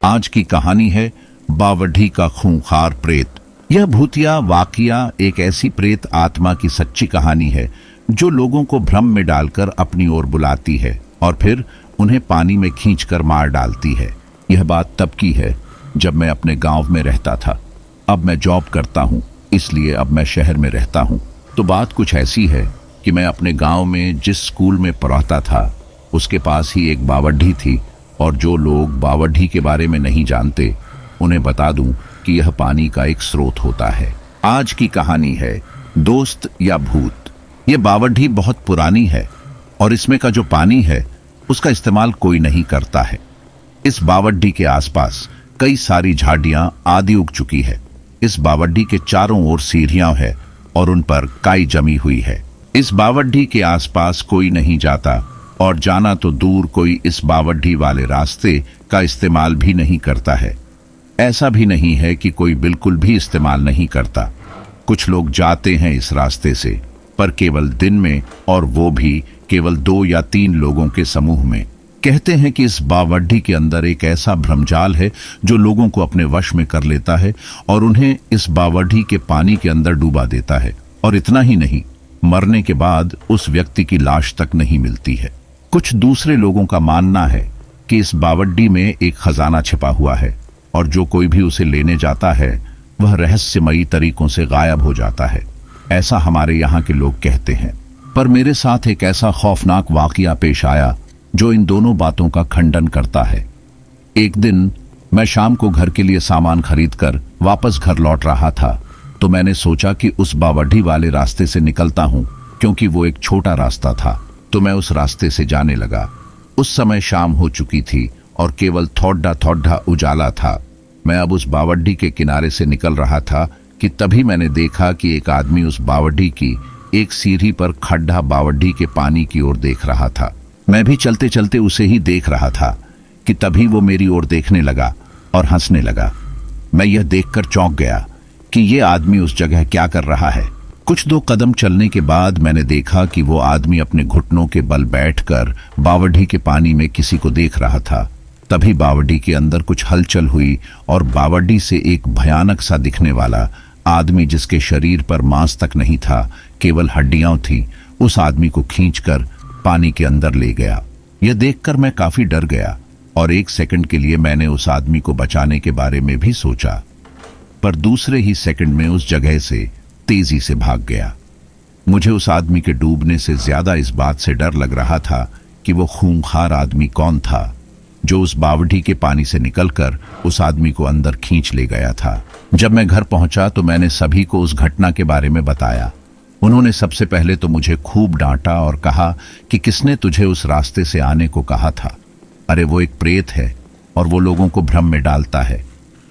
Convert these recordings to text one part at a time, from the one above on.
आज की कहानी है बावढ़ी का खूंखार प्रेत। यह भूतिया वाकया एक ऐसी प्रेत आत्मा की सच्ची कहानी है जो लोगों को भ्रम में डालकर अपनी ओर बुलाती है और फिर उन्हें पानी में खींचकर मार डालती है। यह बात तब की है जब मैं अपने गांव में रहता था। अब मैं जॉब करता हूँ, इसलिए अब मैं शहर में रहता हूँ। तो बात कुछ ऐसी है कि मैं अपने गांव में जिस स्कूल में पढ़ाता था उसके पास ही एक बावढ़ी थी, और जो लोग बावढ़ी के बारे में नहीं जानते उन्हें बता दूं कि यह पानी का एक स्रोत होता है। आज की कहानी है दोस्त या भूत। यह बावढ़ी बहुत पुरानी है और इसमें का जो पानी है उसका इस्तेमाल कोई नहीं करता है। इस बावढ़ी के आसपास कई सारी झाड़ियां आदि उग चुकी है। इस बावढ़ी के चारों ओर सीढ़ियां है और उन पर काई जमी हुई है। इस बावढ़ी के आसपास कोई नहीं जाता और जाना तो दूर कोई इस बावढ़ी वाले रास्ते का इस्तेमाल भी नहीं करता है। ऐसा भी नहीं है कि कोई बिल्कुल भी इस्तेमाल नहीं करता। कुछ लोग जाते हैं इस रास्ते से, पर केवल दिन में, और वो भी केवल 2 या 3 लोगों के समूह में। कहते हैं कि इस बावढ़ी के अंदर एक ऐसा भ्रमजाल है जो लोगों को अपने वश में कर लेता है और उन्हें इस बावढ़ी के पानी के अंदर डूबा देता है। और इतना ही नहीं, मरने के बाद उस व्यक्ति की लाश तक नहीं मिलती है। कुछ दूसरे लोगों का मानना है कि इस बावढ़ी में एक खजाना छिपा हुआ है और जो कोई भी उसे लेने जाता है वह रहस्यमयी तरीकों से गायब हो जाता है। ऐसा हमारे यहाँ के लोग कहते हैं। पर मेरे साथ एक ऐसा खौफनाक वाकया पेश आया जो इन दोनों बातों का खंडन करता है। एक दिन मैं शाम को घर के लिए सामान खरीदकर वापस घर लौट रहा था, तो मैंने सोचा कि उस बावढ़ी वाले रास्ते से निकलता हूँ, क्योंकि वो एक छोटा रास्ता था। तो मैं उस रास्ते से जाने लगा। उस समय शाम हो चुकी थी और केवल थोड़ा थोड़ा उजाला था। मैं अब उस बावढ़ी के किनारे से निकल रहा था कि तभी मैंने देखा कि एक आदमी उस बावढ़ी की एक सीढ़ी पर खड्डा बावढ़ी के पानी की ओर देख रहा था। मैं भी चलते चलते उसे ही देख रहा था कि तभी वो मेरी ओर देखने लगा और हंसने लगा। मैं यह देखकर चौंक गया कि ये आदमी उस जगह क्या कर रहा है। कुछ 2 कदम चलने के बाद मैंने देखा कि वो आदमी अपने घुटनों के बल बैठकर बावढ़ी के पानी में किसी को देख रहा था। तभी बावढ़ी के अंदर कुछ हलचल हुई और बावढ़ी से एक भयानक सा दिखने वाला आदमी, जिसके शरीर पर मांस तक नहीं था, केवल हड्डियां थी, उस आदमी को खींचकर पानी के अंदर ले गया। यह देखकर मैं काफी डर गया और 1 सेकंड के लिए मैंने उस आदमी को बचाने के बारे में भी सोचा, पर दूसरे ही सेकंड में उस जगह से तेजी से भाग गया। मुझे उस आदमी के डूबने से ज्यादा इस बात से डर लग रहा था कि वो खूंखार आदमी कौन था जो उस बावढ़ी के पानी से निकलकर उस आदमी को अंदर खींच ले गया था। जब मैं घर पहुंचा तो मैंने सभी को उस घटना के बारे में बताया। उन्होंने सबसे पहले तो मुझे खूब डांटा और कहा कि किसने तुझे उस रास्ते से आने को कहा था। अरे वो एक प्रेत है और वो लोगों को भ्रम में डालता है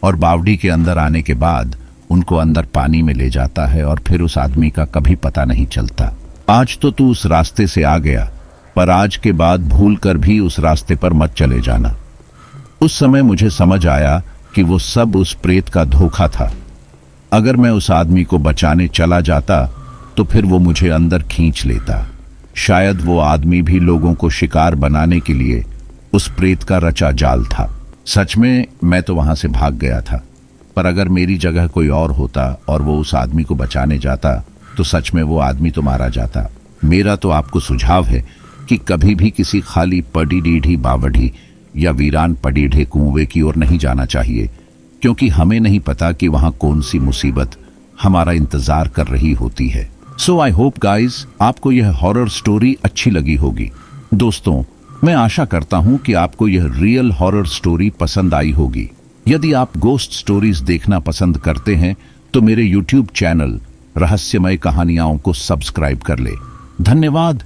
और बावढ़ी के अंदर आने के बाद उनको अंदर पानी में ले जाता है और फिर उस आदमी का कभी पता नहीं चलता। आज तो तू उस रास्ते से आ गया, पर आज के बाद भूल कर भी उस रास्ते पर मत चले जाना। उस समय मुझे समझ आया कि वो सब उस प्रेत का धोखा था। अगर मैं उस आदमी को बचाने चला जाता तो फिर वो मुझे अंदर खींच लेता। शायद वो आदमी भी लोगों को शिकार बनाने के लिए उस प्रेत का रचा जाल था। सच में मैं तो वहां से भाग गया था, पर अगर मेरी जगह कोई और होता और वो उस आदमी को बचाने जाता तो सच में वो आदमी तो मारा जाता। मेरा तो आपको सुझाव है कि कभी भी किसी खाली पड़ी रीढ़ी बावढ़ी या वीरान पड़ी ढे कुएं की ओर नहीं जाना चाहिए, क्योंकि हमें नहीं पता कि वहां कौन सी मुसीबत हमारा इंतजार कर रही होती है। सो आई होप गाइज आपको यह हॉरर स्टोरी अच्छी लगी होगी। दोस्तों, मैं आशा करता हूं कि आपको यह रियल हॉरर स्टोरी पसंद आई होगी। यदि आप गोस्ट स्टोरीज देखना पसंद करते हैं तो मेरे YouTube चैनल रहस्यमय कहानियां को सब्सक्राइब कर ले। धन्यवाद।